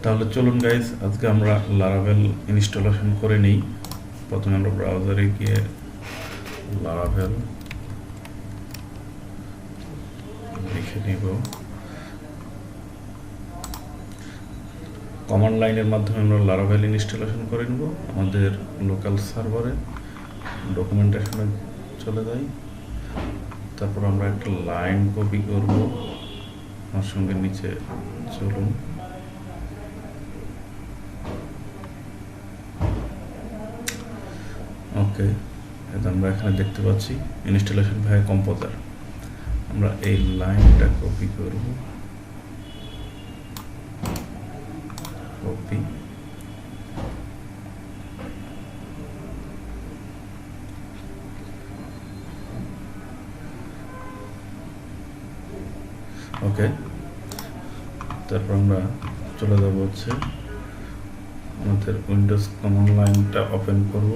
তাহলে চলুন গাইস, আজকে আমরা লারাভেল ইনস্টলেশন করে নিই। প্রথমে আমরা ব্রাউজারে গিয়ে লারাভেল লিখে নিব। কমান্ড লাইনের মাধ্যমে আমরা লারাভেল ইনস্টলেশন করে নেব। আমাদের লোকাল সার্ভারে ডকুমেন্টেশনে চলে যাই, তারপর আমরা একটা লাইন কপি করব। আমার সঙ্গে নিচে চলুন। ওকে, এটা আমরা এখানে দেখতে পাচ্ছি ইনস্টলেশন ভাই কম্পোজার। আমরা এই লাইনটা কপি করব, কপি ওকে। তারপর আমরা চলে যাব হচ্ছে আমাদের উইন্ডোজ কমান্ড লাইনটা ওপেন করব।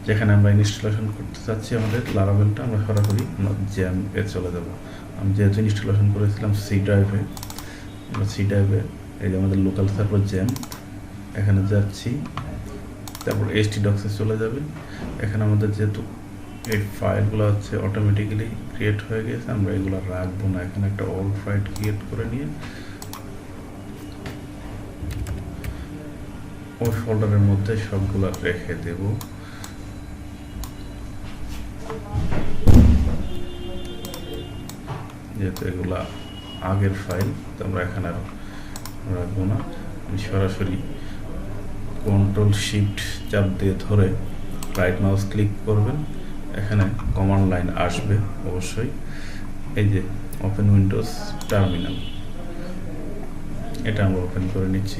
যেখানে আমরা ইনস্টলেশন করতে চাচ্ছি আমাদের লারাভেলটা, আমরা সরাসরি আমরা XAMPP চলে যাব। আমি যেহেতু ইনস্টলেশন করেছিলাম সি ড্রাইভে, আমরা সি ড্রাইভে এই যে আমাদের লোকাল সার্ভার XAMPP, এখানে যাচ্ছি। তারপর htdocs চলে যাবে। এখানে আমাদের যেহেতু এই ফাইলগুলো হচ্ছে অটোমেটিক্যালি ক্রিয়েট হয়ে গেছে, আমরা এগুলো রাখবো না। এখানে একটা ওল্ড ফাইল ক্রিয়েট করে নিয়ে ওই ফোল্ডারের মধ্যে সবগুলো রেখে দেব। যেহেতু এগুলা আগের ফাইল, তো আমরা এখানে আর রাখবো না। আমি সরাসরি কন্ট্রোল শিফট চাপ দিয়ে ধরে রাইট মাউস ক্লিক করবেন, এখানে কমান্ড লাইন আসবে অবশ্যই। এই যে ওপেন উইন্ডোজ টার্মিনাল, এটা আমরা ওপেন করে নিচ্ছি।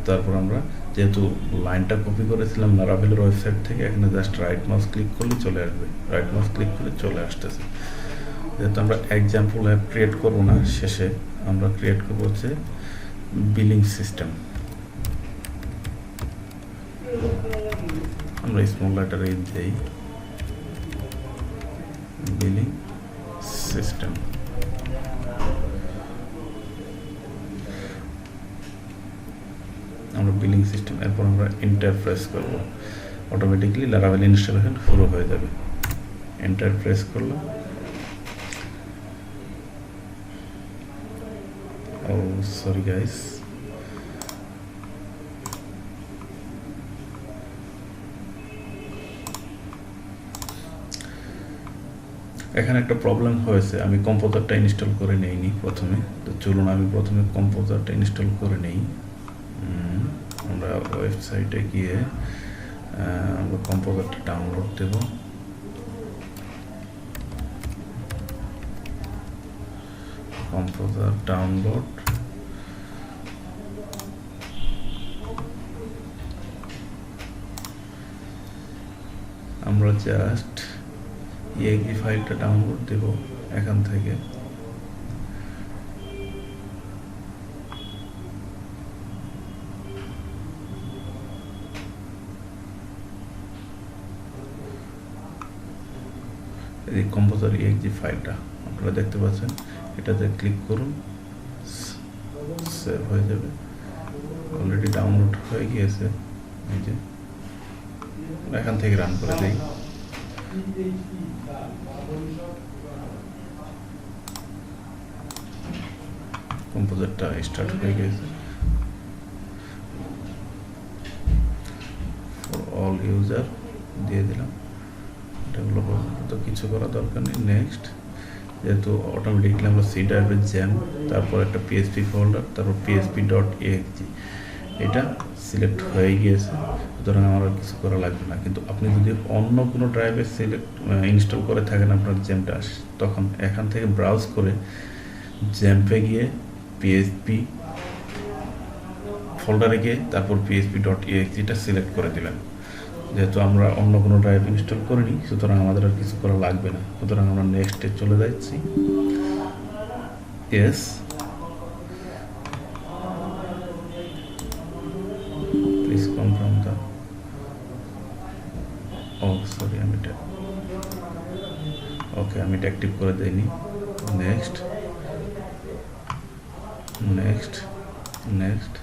তারপর আমরা যেহেতু লাইনটা কপি করেছিলাম লারাভেলের ওয়েবসাইট থেকে, এখানে জাস্ট রাইট মাউস ক্লিক করলে চলে আসবে। রাইট মাউস ক্লিক করলে চলে আসতেছে। যেহেতু আমরা এক্সাম্পল অ্যাপ ক্রিয়েট করবো না, শেষে আমরা ক্রিয়েট করবো হচ্ছে বিলিং সিস্টেম। আমরা স্মল লেটার এ দেই বিলিং সিস্টেম। আমরা বিলিং সিস্টেম, এরপর আমরা এন্টার প্রেস করব। অটোমেটিকলি লারাভেল ইনস্টলেশন শুরু হয়ে যাবে। এন্টার প্রেস করলাম। ও সরি গাইস, এখানে একটা প্রবলেম হয়েছে, আমি কম্পোজারটা ইনস্টল করে নেইনি প্রথমে। তো চলুন আমি প্রথমে কম্পোজারটা ইনস্টল করে নেই। আমরা ওয়েবসাইটে গিয়ে আমরা কম্পোজারটা ডাউনলোড দেব। কম্পোজার ডাউনলোড, আমরা জাস্ট exe ফাইলটা ডাউনলোড দেব এখান থেকে। এই কম্পোজার exe ফাইলটা আপনারা দেখতে পাচ্ছেন, এটাতে ক্লিক করুন, সেভ হয়ে যাবে। অলরেডি ডাউনলোড হয়ে গিয়েছে। এই যে এখান থেকে রান করে দেই। কম্পোজারটা স্টার্ট হয়ে গেছে। ফর অল ইউজার দিয়ে দিলাম। ডেভেলপার তো কিছু করা দরকার নেই। নেক্সট, যেহেতু অটোমেটিকলি আমরা সি ড্রাইভের XAMPP, তারপর একটা পিএসপি ফোল্ডার, তারপর php.exe, এটা সিলেক্ট হয়ে গিয়েছে, সুতরাং আমার আর কিছু করা লাগবে না। কিন্তু আপনি যদি অন্য কোনো ড্রাইভে ইনস্টল করে থাকেন আপনার XAMPPটা, তখন এখান থেকে ব্রাউজ করে XAMPP-এ গিয়ে পিএসপি ফোল্ডারে গিয়ে তারপর php.exe-টা সিলেক্ট করে দিবেন। যেহেতু আমরা অন্য কোনো ড্রাইভ ইনস্টল করিনি, সুতরাং আমাদের আর কিছু করা লাগবে না। সুতরাং আমরা নেক্সটে চলে যাচ্ছি। Yes, please confirm the, oh sorry, আমি ওকে, আমি এটা অ্যাক্টিভ করে দিইনি। Next next next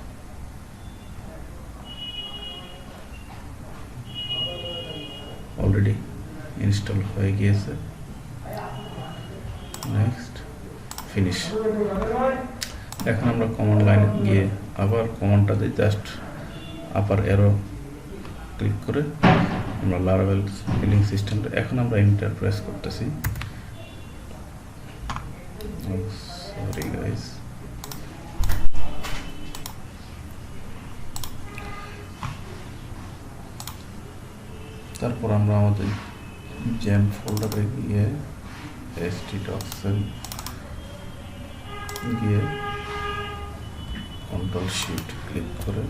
already install হয়ে গিয়েছে। Next finish. এখন আমরা কমান্ড লাইনে গিয়ে আবার কমান্ডটা দিয়ে জাস্ট আপার অ্যারো ক্লিক করে আমরা লারাভেল বিলিং সিস্টেমটা এখন আমরা এন্টার প্রেস করতেছি। সরি গাইস, তারপর আমরা আমাদের জ্যাম ফোল্ডারে গিয়ে ht.cell গিয়ে কন্ট্রোল শিফট ক্লিক করে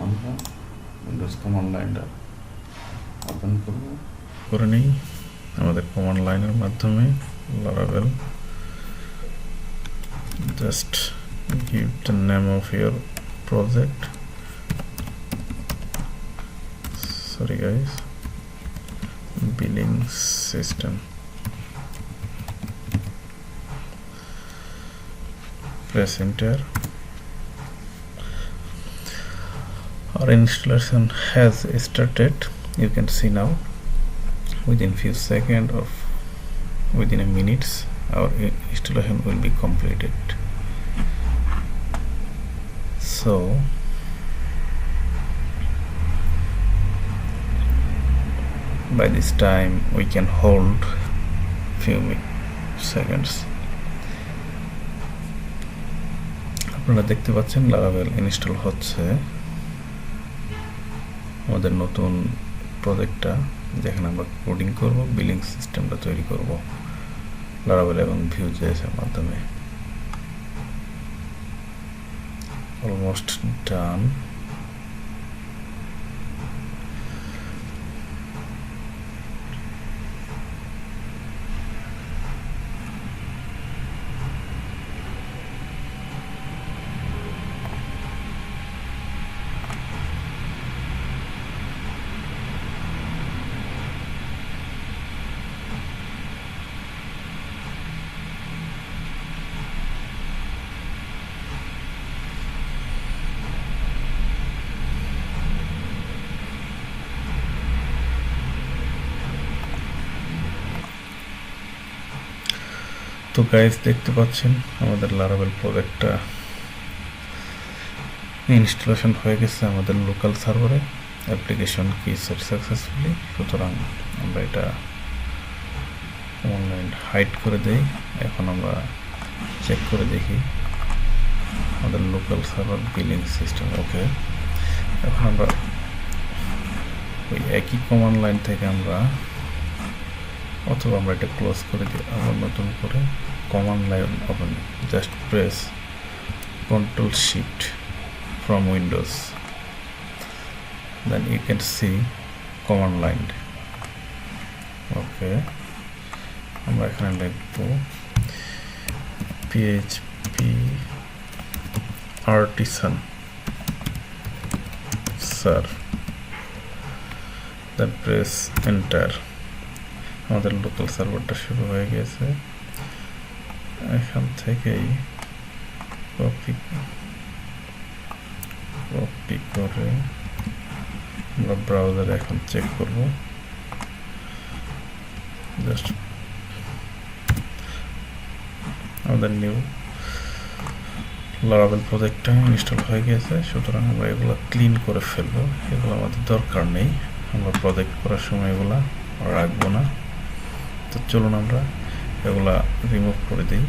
আমরা উইন্ডোজ কমান্ড লাইনটা ওপেন করে নিই। আমাদের কমান্ড লাইনের মাধ্যমে Laravel just give the name of your project. Sorry guys, billing system. Press enter. Our installation has started. You can see now within few seconds or within a minutes our installation will be completed. So by this time we can hold few seconds. আপনারা দেখতে পাচ্ছেন Laravel install হচ্ছে আমাদের নতুন প্রজেক্টটা, যেখানে আমরা coding করব, বিলিং সিস্টেমটা তৈরি করব লারাভেল এবং ভিউ.js এর মাধ্যমে। Almost done. তো গাইস দেখতে পাচ্ছেন আমাদের লারাভেল প্রজেক্টটা ইনস্টলেশন হয়ে গেছে আমাদের লোকাল সার্ভারে। অ্যাপ্লিকেশন কি সেট সাকসেসফুলি। সুতরাং আমরা এটা অনলাইন হাইড করে দেই। এখন আমরা চেক করে দেখি আমাদের লোকাল সার্ভার বিলিং সিস্টেম ওকে। এখন আমরা ওই একই কমান্ড লাইন থেকে আমরা অথবা আমরা এটা ক্লোজ করে দিই, আবার নতুন করে command line open, just press control shift from Windows, then you can see command line. Okay, আমরা এখানে লিখব php artisan serve, then press enter. আমাদের লোকাল সার্ভারটা শুরু হয়ে গেছে। এখান থেকেই কপি করে আমরা ব্রাউজারে এখন চেক করব। জাস্ট আমাদের নিউ লারাভেল প্রজেক্টটা ইনস্টল হয়ে গেছে। সুতরাং আমরা এগুলো ক্লিন করে ফেলবো, এগুলো আমাদের দরকার নেই, আমরা প্রজেক্ট করার সময় এগুলা রাখবো না। তো চলুন আমরা এগুলা রিমুভ করে দিই।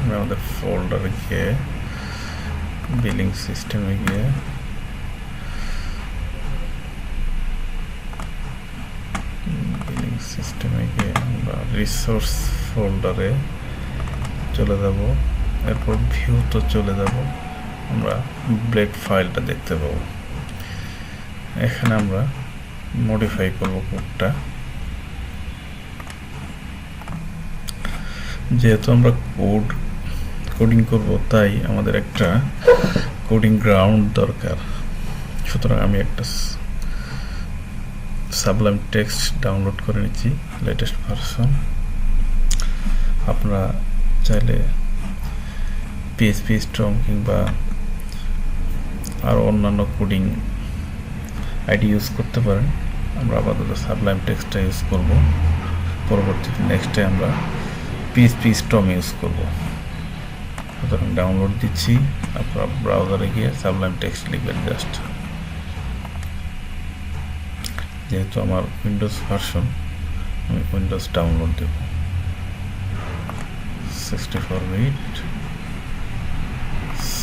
আমরা আমাদের ফোল্ডারে গিয়ে বিলিং সিস্টেমে গিয়ে আমরা রিসোর্স ফোল্ডারে চলে যাব, এরপর ভিউ তো চলে যাব, আমরা ব্লেড ফাইলটা দেখতে পাবো। এখানে আমরা মডিফাই করব কোডটা। যেহেতু আমরা কোডিং করব তাই আমাদের একটা কোডিং গ্রাউন্ড দরকার। সুতরাং আমি একটা সাবলাইম টেক্সট ডাউনলোড করে নিচ্ছি, লেটেস্ট ভার্সন। আপনারা চাইলে PHP স্ট্রং কিংবা আর অন্যান্য কোডিং আইডি ইউজ করতে পারেন। আমরা আপাতত সাবলাইম টেক্সটটা ইউজ করব। পরবর্তীতে নেক্সটে আমরা PHP স্ট্রং ইউজ করব। সুতরাং ডাউনলোড দিচ্ছি, আপনারা ব্রাউজারে গিয়ে সাবলাইম টেক্সট লিখবেন জাস্ট। যেহেতু আমার উইন্ডোজ ভার্সন, আমি উইন্ডোজ ডাউনলোড দেব 64 bit.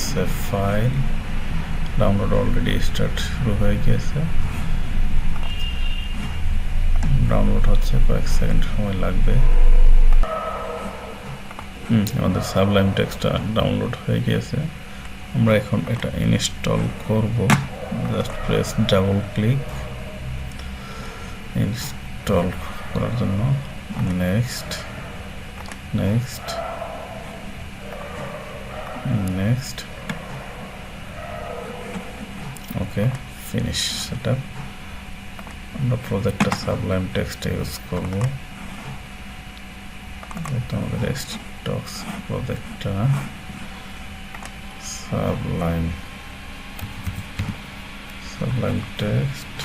Save file, download already start শুরু হয়ে গিয়েছে, ডাউনলোড হচ্ছে, কয়েক সেকেন্ড সময় লাগবে। আমাদের সাবলাইম টেক্সটটা ডাউনলোড হয়ে গিয়েছে। আমরা এখন এটা ইনস্টল করব। Just press double click install করার জন্য। নেক্সট নেক্সট নেক্সট, ওকে, ফিনিশ সেটআপ। আমরা প্রজেক্টটা সাবলাইম টেক্সট ইউজ করব। এটা আমাদের স্টকস প্রজেক্টটা সাবলাইম টেক্সট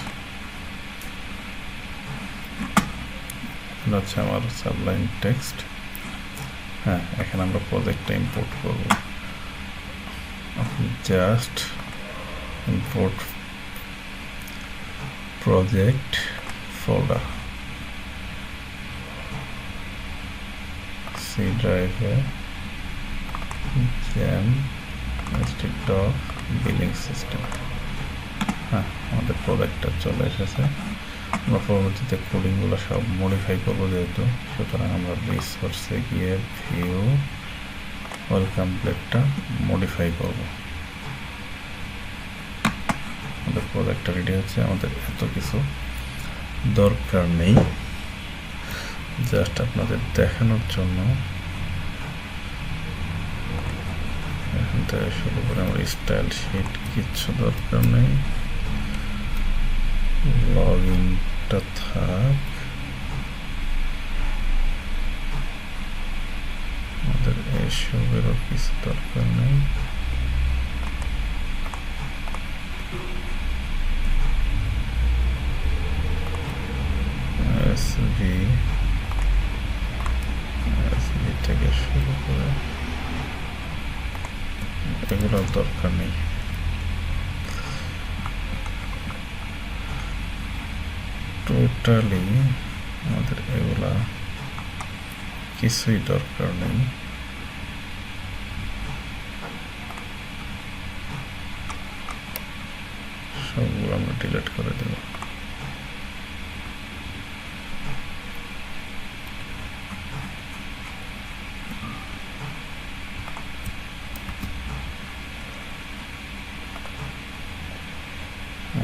হচ্ছে আমার সাবলাইম টেক্সট। হ্যাঁ, এখানে আমরা প্রজেক্টটা ইম্পোর্ট করব। আপনি just import project folder, C ড্রাইভে বিলিং সিস্টেম। হ্যাঁ, আমাদের প্রজেক্টটা চলে এসেছে। আমরা পরবর্তীতে কোডিংগুলো সব মডিফাই করবো যেহেতু, সুতরাং আমরা রিসোর্সে গিয়ে ভিউ ওয়েলকাম প্লেটটা মডিফাই করব। আমাদের প্রজেক্টটা রেডি হচ্ছে। আমাদের এত কিছু দরকার নেই, জাস্ট আপনাদের দেখানোর জন্য। এখান থেকে শুরু করে আমার স্টাইল শিট কিচ্ছু দরকার নেই, লগ ইনটা থাক। আমাদের এসবেরও কিছু দরকার নেই। এসভি থেকে শুরু করে এগুলোর দরকার নেই। টোটালি আমাদের এগুলা কিছুই দরকার নেই। সবগুলো আমরা ডিলিট করে দেব।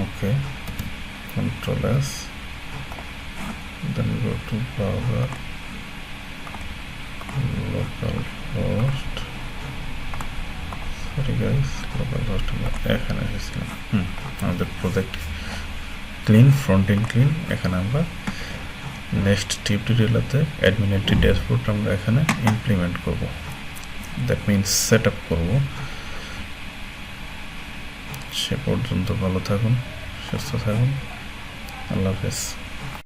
ওকে, Control S, then go to browser, localhost, sorry guys, localhost এখানে এসেছিলাম। আমাদের project clean, front end clean. এখানে আমরা নেক্সট টিউটোরিয়ালতে অ্যাডমিনিস্ট্রেটিভ ড্যাশবোর্ড আমরা এখানে ইমপ্লিমেন্ট করব, দ্যাট মিনস সেট আপ করব। সে পর্যন্ত ভালো থাকুন, সুস্থ থাকুন, আল্লাহ হাফেজ।